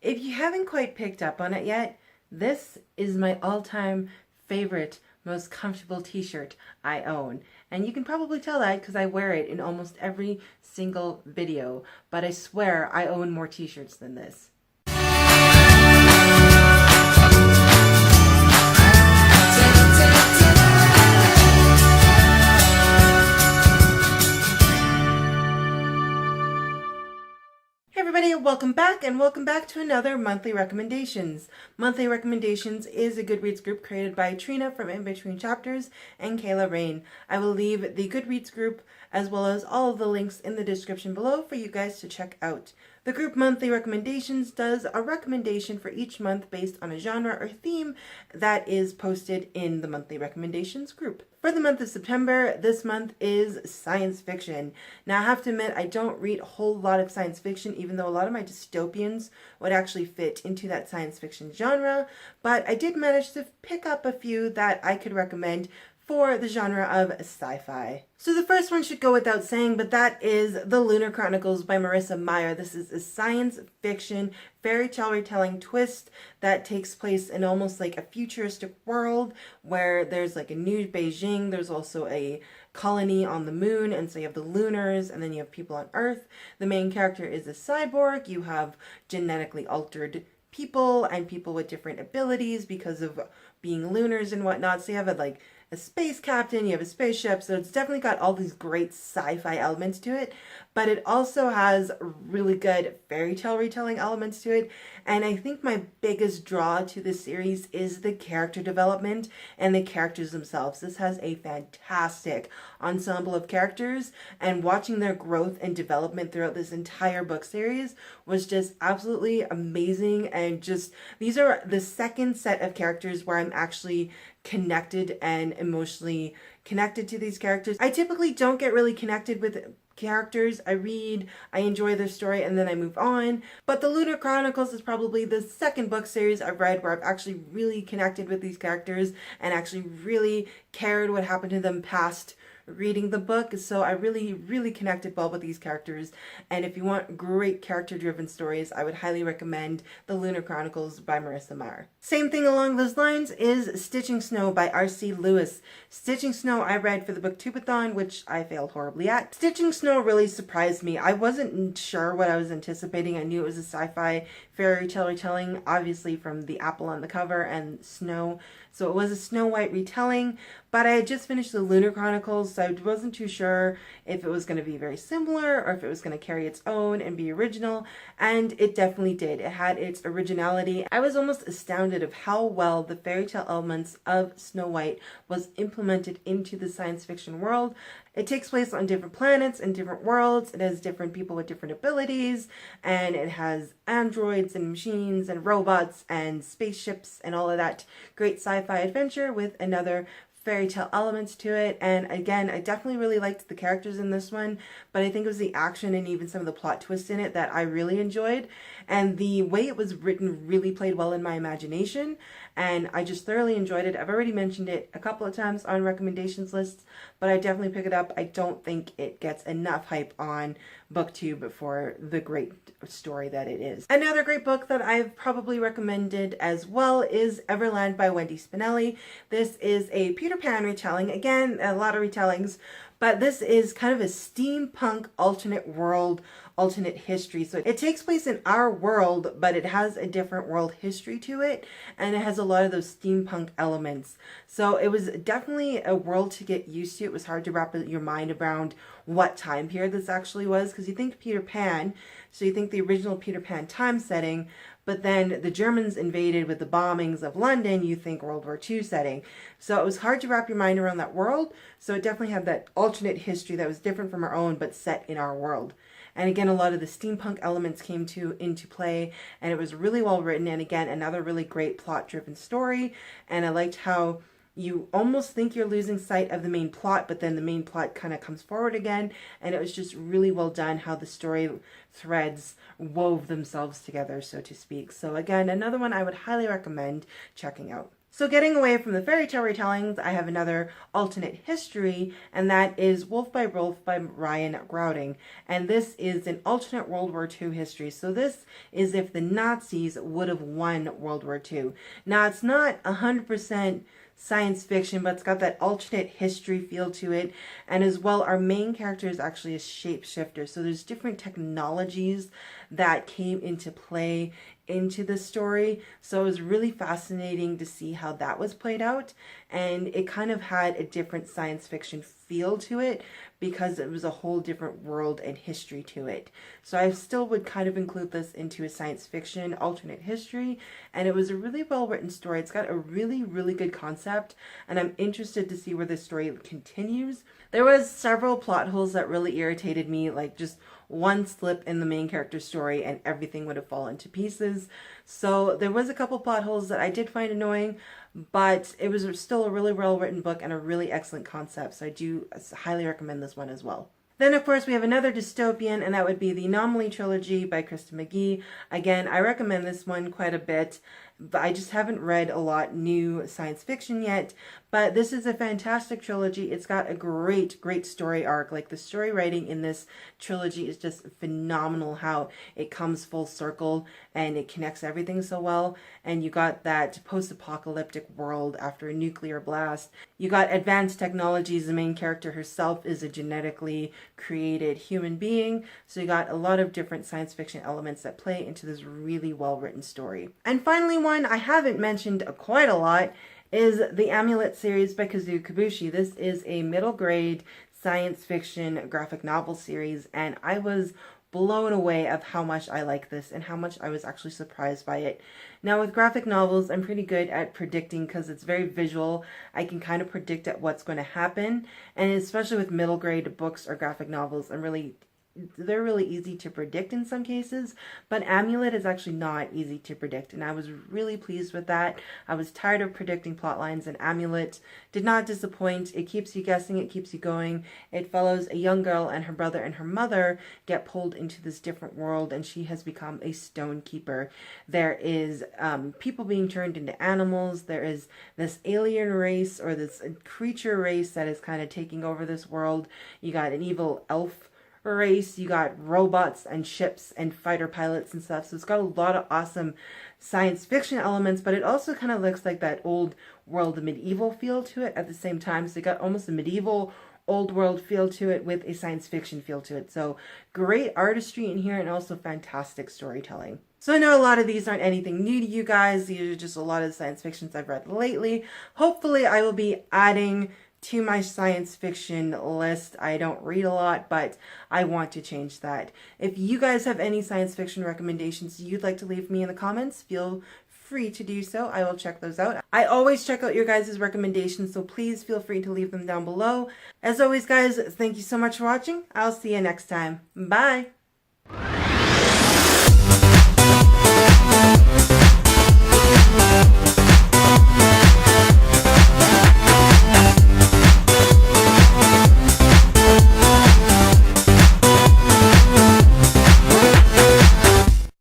If you haven't quite picked up on it yet, this is my all-time favorite, most comfortable t-shirt I own. And you can probably tell that because I wear it in almost every single video. But I swear I own more t-shirts than this. Welcome back, and welcome back to another Monthly Recommendations. Monthly Recommendations is a Goodreads group created by Trina from In Between Chapters and Kayla Rain. I will leave the Goodreads group as well as all of the links in the description below for you guys to check out. The group Monthly Recommendations does a recommendation for each month based on a genre or theme that is posted in the Monthly Recommendations group. For the month of September, this month is science fiction. Now I have to admit, I don't read a whole lot of science fiction, even though a lot of my dystopians would actually fit into that science fiction genre, but I did manage to pick up a few that I could recommend for the genre of sci-fi. So the first one should go without saying, but that is The Lunar Chronicles by Marissa Meyer. This is a science fiction fairy tale retelling twist that takes place in almost like a futuristic world where there's like a new Beijing, there's also a colony on the moon, and so you have the lunars and then you have people on Earth. The main character is a cyborg. You have genetically altered people and people with different abilities because of being lunars and whatnot. So you have a space captain, you have a spaceship, so it's definitely got all these great sci-fi elements to it, but it also has really good fairy tale retelling elements to it. And I think my biggest draw to this series is the character development and the characters themselves. This has a fantastic ensemble of characters, and watching their growth and development throughout this entire book series was just absolutely amazing. And just, these are the second set of characters where I'm actually connected and emotionally connected to these characters. I typically don't get really connected with characters. I read, I enjoy their story, and then I move on. But The Lunar Chronicles is probably the second book series I've read where I've actually really connected with these characters and actually really cared what happened to them past reading the book. So I really connected well with these characters, and if you want great character driven stories, I would highly recommend The Lunar Chronicles by Marissa Meyer. Same thing along those lines is Stitching Snow by R.C. Lewis. Stitching Snow I read for the Booktubeathon, which I failed horribly at. Stitching Snow really surprised me. I wasn't sure what I was anticipating. I knew it was a sci-fi fairy tale retelling, obviously from the apple on the cover and snow. So it was a Snow White retelling, but I had just finished the Lunar Chronicles, so I wasn't too sure if it was going to be very similar or if it was going to carry its own and be original, and it definitely did. It had its originality. I was almost astounded of how well the fairy tale elements of Snow White was implemented into the science fiction world. It takes place on different planets and different worlds. It has different people with different abilities, and it has androids and machines and robots and spaceships and all of that great sci-fi adventure with another fairy tale elements to it. And again, I definitely really liked the characters in this one, but I think it was the action and even some of the plot twists in it that I really enjoyed, and the way it was written really played well in my imagination, and I just thoroughly enjoyed it. I've already mentioned it a couple of times on recommendations lists, but I definitely pick it up. I don't think it gets enough hype on BookTube for the great story that it is. Another great book that I've probably recommended as well is Everland by Wendy Spinelli. This is a Peter Pan retelling. Again, a lot of retellings, but this is kind of a steampunk alternate world, alternate history. So it takes place in our world, but it has a different world history to it, and it has a lot of those steampunk elements. So it was definitely a world to get used to. It was hard to wrap your mind around what time period this actually was, because you think Peter Pan, so you think the original Peter Pan time setting, but then the Germans invaded with the bombings of London, you think World War II setting. So it was hard to wrap your mind around that world. So it definitely had that alternate history that was different from our own, but set in our world. And again, a lot of the steampunk elements came into play, and it was really well written. And again, another really great plot-driven story. And I liked how you almost think you're losing sight of the main plot, but then the main plot kind of comes forward again, and it was just really well done how the story threads wove themselves together, so to speak. So again, another one I would highly recommend checking out. So getting away from the fairy tale retellings, I have another alternate history, and that is Wolf by Wolf by Ryan Grouding. And this is an alternate World War II history. So this is if the Nazis would have won World War II. Now, it's not 100% science fiction, but it's got that alternate history feel to it. And as well, our main character is actually a shapeshifter. So there's different technologies that came into play into the story. So it was really fascinating to see how that was played out. And it kind of had a different science fiction feel to it because it was a whole different world and history to it. So I still would kind of include this into a science fiction alternate history. And it was a really well written story. It's got a really, really good concept. And I'm interested to see where this story continues. There was several plot holes that really irritated me, like just one slip in the main character's story and everything would have fallen to pieces. So there was a couple plot holes that I did find annoying, but it was still a really well written book and a really excellent concept. So I do highly recommend this one as well. Then, of course, we have another dystopian, and that would be the Anomaly trilogy by Krista McGee. Again, I recommend this one quite a bit, but I just haven't read a lot new science fiction yet. But this is a fantastic trilogy. It's got a great, great story arc. Like, the story writing in this trilogy is just phenomenal, how it comes full circle and it connects everything so well. And you got that post-apocalyptic world after a nuclear blast. You got advanced technologies. The main character herself is a genetically created human being. So you got a lot of different science fiction elements that play into this really well-written story. And finally, one I haven't mentioned quite a lot is the Amulet series by Kazuo Kibuishi. This is a middle grade science fiction graphic novel series, and I was blown away of how much I like this and how much I was actually surprised by it. Now, with graphic novels, I'm pretty good at predicting because it's very visual. I can kind of predict at what's going to happen, and especially with middle grade books or graphic novels, they're really easy to predict in some cases, but Amulet is actually not easy to predict, and I was really pleased with that. I was tired of predicting plot lines, and Amulet did not disappoint. It keeps you guessing, it keeps you going. It follows a young girl and her brother and her mother get pulled into this different world, and she has become a stone keeper. There is people being turned into animals. There is this alien race or this creature race that is kind of taking over this world. You got an evil elf race, you got robots and ships and fighter pilots and stuff. So it's got a lot of awesome science fiction elements, but it also kind of looks like that old world medieval feel to it at the same time. So you got almost a medieval old world feel to it with a science fiction feel to it. So great artistry in here and also fantastic storytelling. So I know a lot of these aren't anything new to you guys. These are just a lot of the science fictions I've read lately. Hopefully I will be adding to my science fiction list. I don't read a lot, but I want to change that. If you guys have any science fiction recommendations you'd like to leave me in the comments, feel free to do so. I will check those out. I always check out your guys' recommendations, so please feel free to leave them down below. As always, guys, thank you so much for watching. I'll see you next time. Bye!